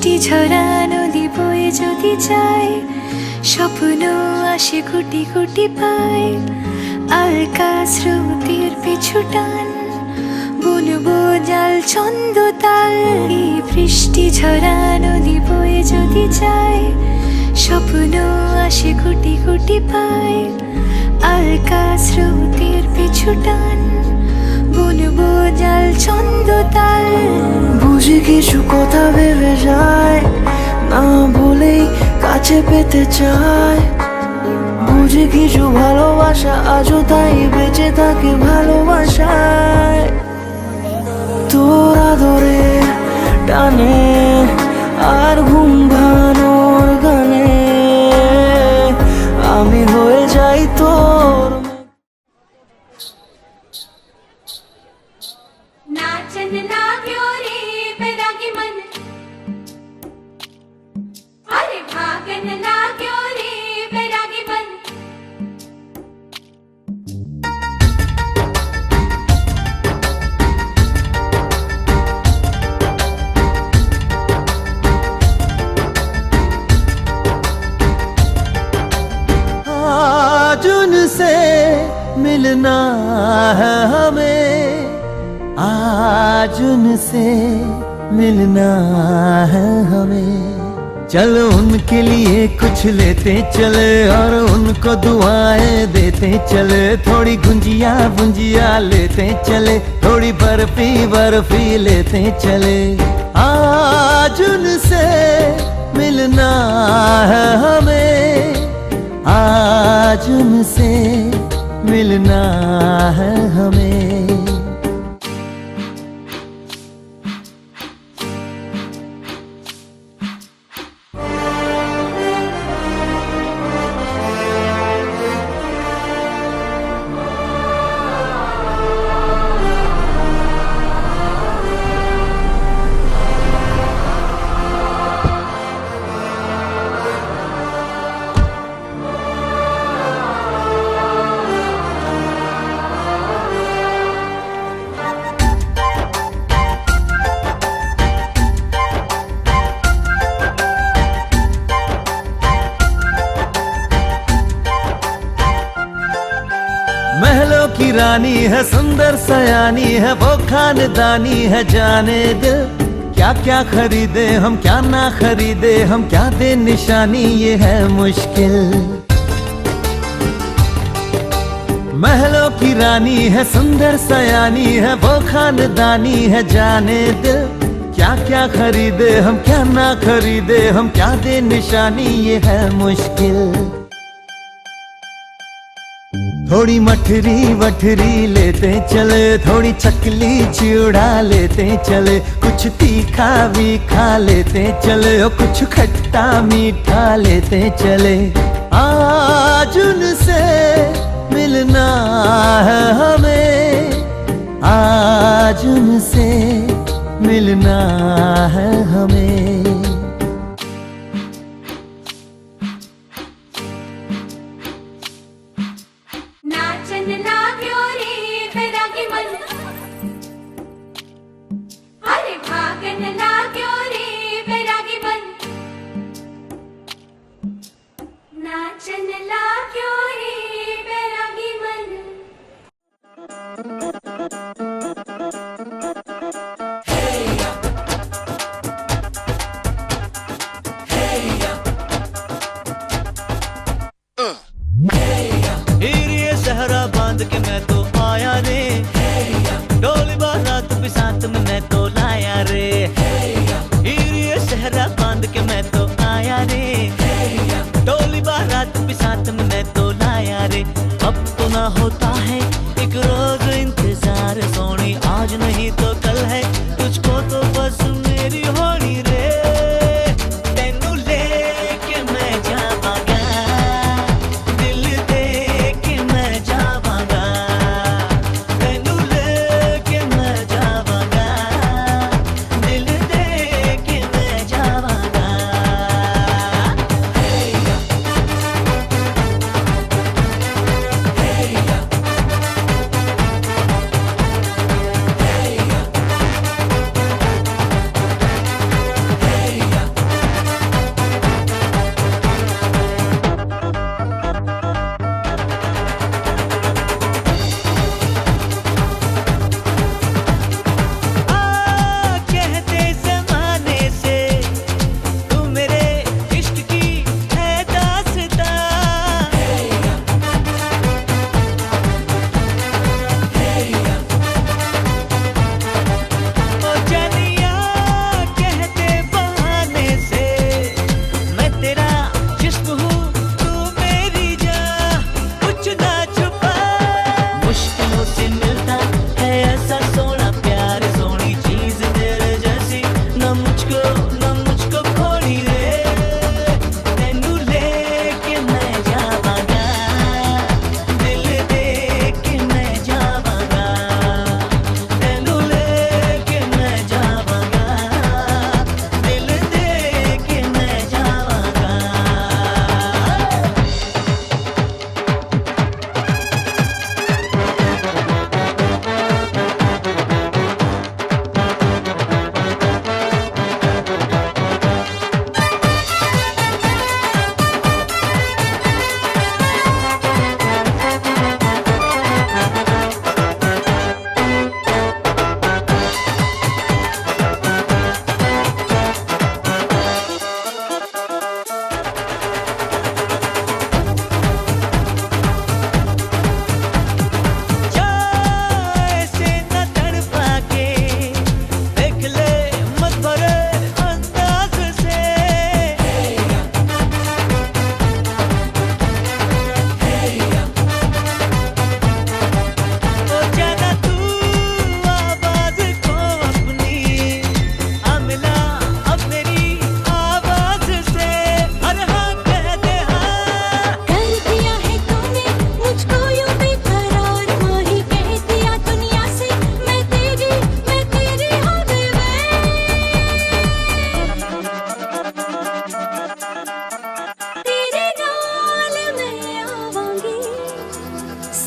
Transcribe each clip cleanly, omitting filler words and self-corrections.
বৃষ্টি ঝরা নদী বয়ে যদি যায়, স্বপ্ন আসে কোটি কোটি পায়। আলকা স্রোতের পিছু টান, বুনবো জাল ছন্দ তাল। এই বৃষ্টি ঝরা নদী বয়ে যদি যায়, স্বপ্ন আসে কোটি কোটি পায়। আলকা স্রোতের পিছু টান, বুনবো জাল ছন্দ তাল। বুঝি কিছু কথা ভেবে যায়, না বলেই কাছে পেতে চায়। বুঝি কিছু ভালোবাসা আজও তাই বেঁচে থাকে ভালোবাসায়। তোর আদরে টানে আর ঘুম ভাঙানোর গানে আমি হয়ে যাই তোর। नाचन लाग्यो रे बैरागी मन, अरे भागन लाग्यो रे बैरागी मन। आज उनसे मिलना है हमें, आज उनसे मिलना है हमें। चलो उनके लिए कुछ लेते चले और उनको दुआएं देते चले। थोड़ी गुंजिया बुंजिया लेते चले, थोड़ी बर्फी बर्फी लेते चले। आज उनसे मिलना है हमें, आज उनसे मिलना है हमें। महलों की रानी है, सुंदर सयानी है, वो खानदानी है जाने दिल। क्या क्या खरीदे हम क्या ना खरीदे हम, क्या दे निशानी ये है मुश्किल। महलों की रानी है, सुंदर सयानी है, वो खानदानी है जाने दिल। क्या क्या खरीदे हम क्या ना खरीदे हम, क्या दे निशानी ये है मुश्किल। थोड़ी मठरी वठरी लेते चले, थोड़ी चकली चिड़ा लेते चले। कुछ तीखा भी खा लेते चले और कुछ खट्टा मीठा लेते चले। आज उनसे मिलना है हमें, आज उनसे मिलना है हमें। नाचन लाग्यो रे बैरागी मन, अरे भागन लाग्यो रे बैरागी मन। नाचन लाग्यो रे बैरागी मन। हीरे सहरा बांध के मैं तो आया रे, डोली बारात भी साथ में मैं तो लाया रे। हीरे सहरा बांध के मैं तो आया रे, डोली बारात भी साथ में मैं तो लाया रे। अब तो ना होता है एक रोज इंतजार सोनी, आज नहीं तो कल है तुझको तो बस मेरी होनी रे। तेनू लेके मैं जावांगा, दिल दे के मैं जावांगा। तेनू लेके मैं जावांगा, दिल दे के मैं जावांगा।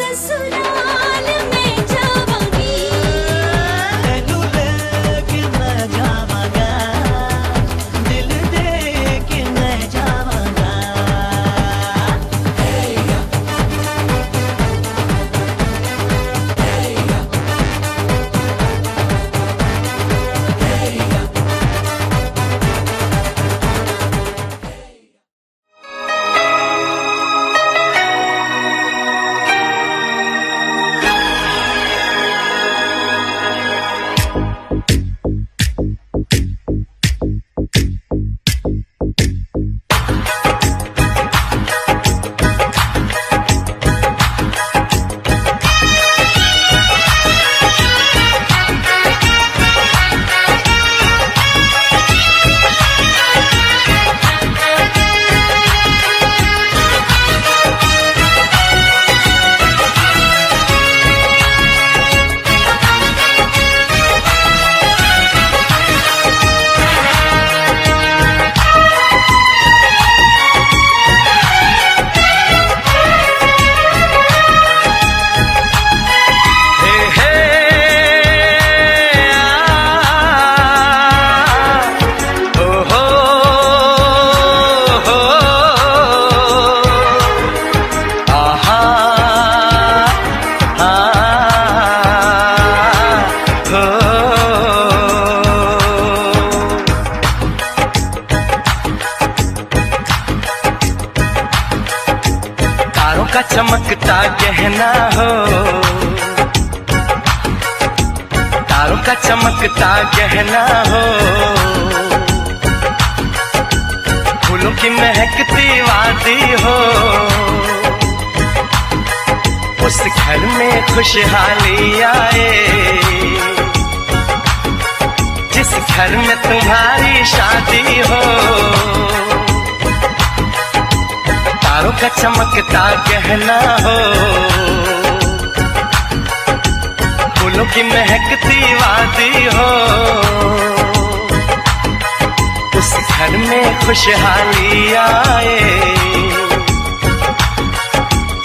ससुराल में जावांगी तेनू लेके मैं जावांगा दिल दे के मैं जावांगा का चमकता गहना हो तारों का चमकता गहना हो फूलों की महकती वादी हो उस घर में खुशहाली आए जिस घर में तुम्हारी शादी हो तारों का चमकता गहना हो फूलों की महकती वादी हो उस घर में खुशहाली आए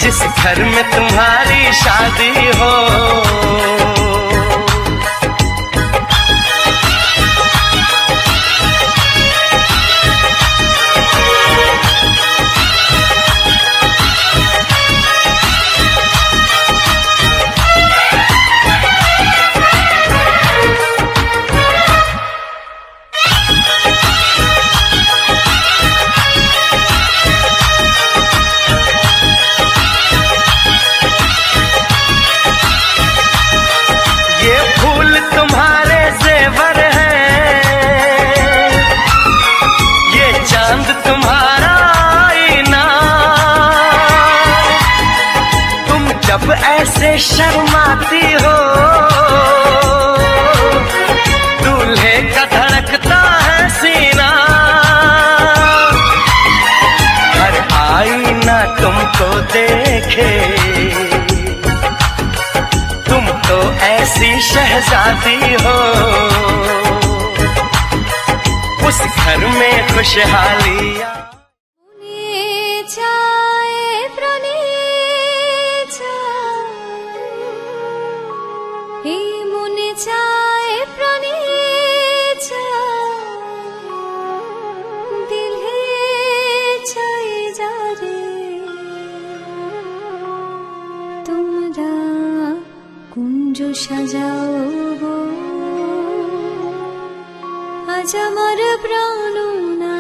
जिस घर में तुम्हारी शादी हो ऐसे शर्माती हो दूल्हे का धड़कता है सीना हर आईना तुमको देखे तुम तो ऐसी शहजादी हो उस घर में खुशहाली चाय प्राणी दिल है चाय जा रे तुमरा कुंज সাজাও গো আজ আমার প্রাণ না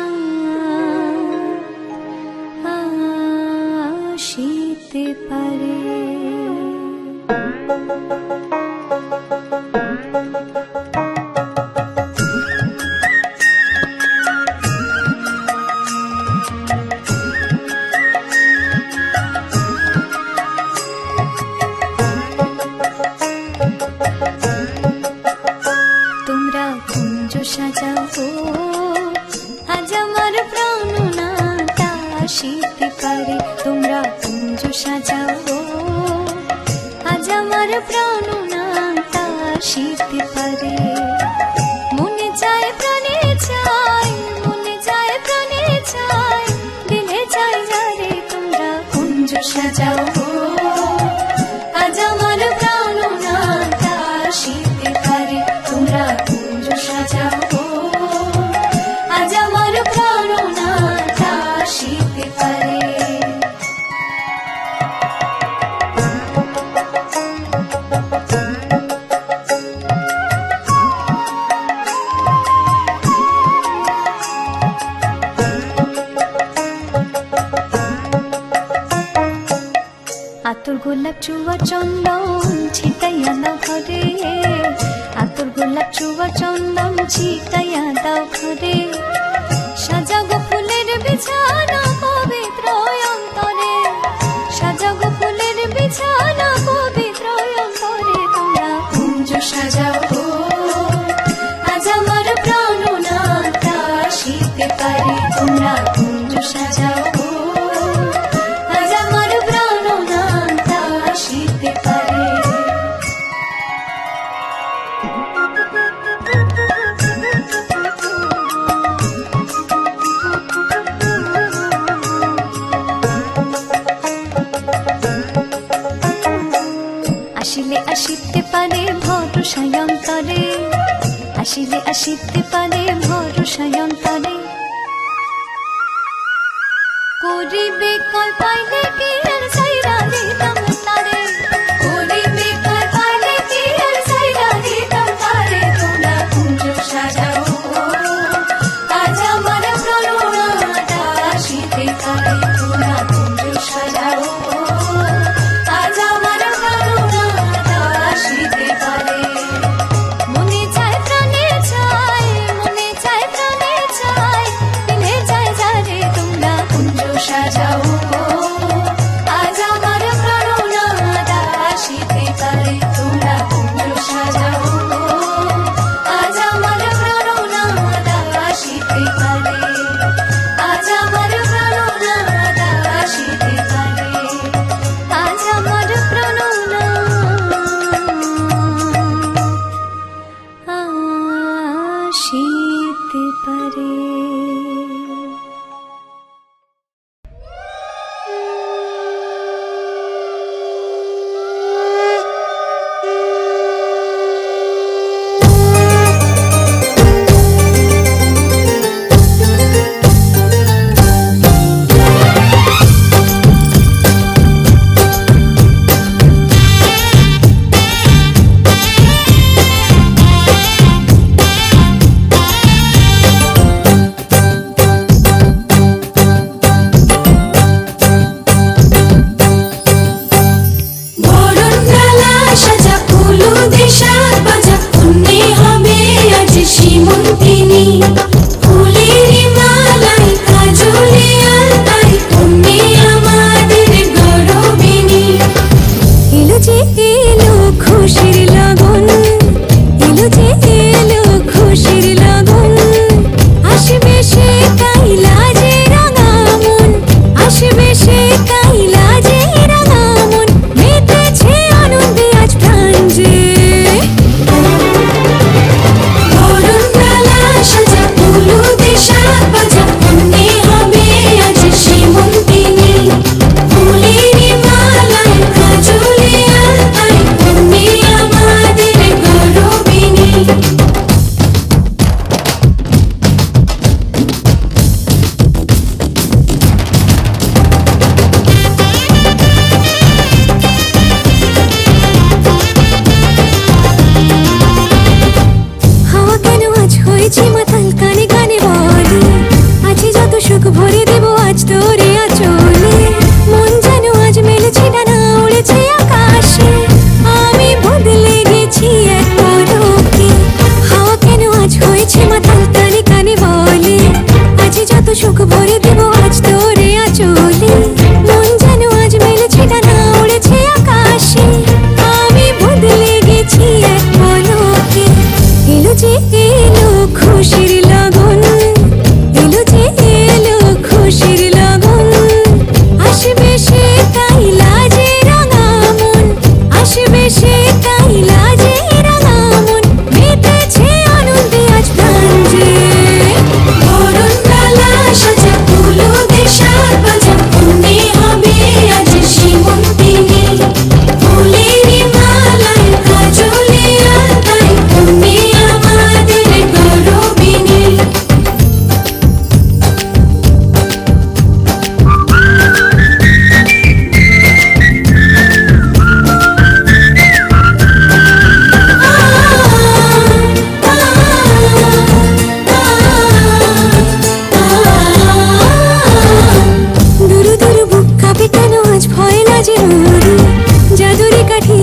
আসিতে পারে তোমরা কুঞ্জ সাজাও আজ আমার প্রাণ না আসিতে পারে মনে চায় প্রাণে চায় মনে চায় প্রাণে চায় দিলে চাই যারে তোমরা কুঞ্জ সাজাও আতর গোলাপ চুয়া চন্দন ছিটাইয়া দাও ঘরে, আতর গোলাপ চুয়া চন্দন ছিটাইয়া দাও ঘরে। সাজাগো ফুলের বিছানা পবিত্র অন্তরে, সাজাগো ফুলের বিছানা পবিত্র অন্তরে। তোমরা কুঞ্জ সাজাও গো, আজ আমার প্রাণনাথ আসিতে পারে। তোমরা কুঞ্জ সাজাও গো, আজ আমার প্রাণনাথ আসিতে পারে। আসিলে আসিতে পারে ভরসায় অন্তরে, আসিলে আসিতে পারে ভরসায় অন্তরে। করিবে কল পাইলে কি আর সাইরা দিতাম তারে, করিবে কল পাইলে কি আর সাইরা দিতাম তারে। তোমরা কুঞ্জ সাজাও গো, আজ আমার প্রাণনাথ আসিতে পারে। তোমরা কুঞ্জ সাজাও গো, আজ আমার প্রাণনাথ আসিতে পারে। মনে চায় প্রাণে চায়, মনে চায় প্রাণে চায়, মিলে যায় যারে। তোমরা কুঞ্জ সাজাও গো, আজ আমার প্রাণনাথ আসিতে পারে। তোমরা কুঞ্জ সাজাও গো, আজ আমার প্রাণনাথ আসিতে পারে। আজ আমার প্রাণনাথ আসিতে পারে। আজ আমার প্রাণনাথ আসিতে পারে।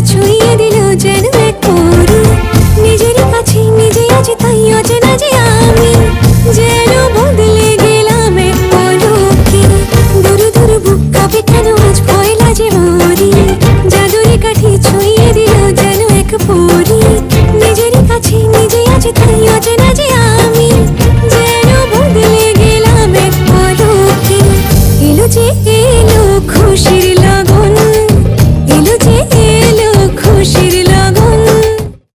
ছুঁয়ে দিল যেন এক পরী নিজেরই কাছে নিজে আছি তাই অচেনা যে আমি যেন বদলে গেলাম এক পলকে দূর দূর বুক কাঁপে কেন আজ ভয় লাগে মরি জাদুরি কাঠি ছুঁয়ে দিল যেন এক পরী নিজেরই কাছে নিজে আছি তাই অচেনা যে আমি যেন বদলে গেলাম এক পলকে এলো যে এলো খুশির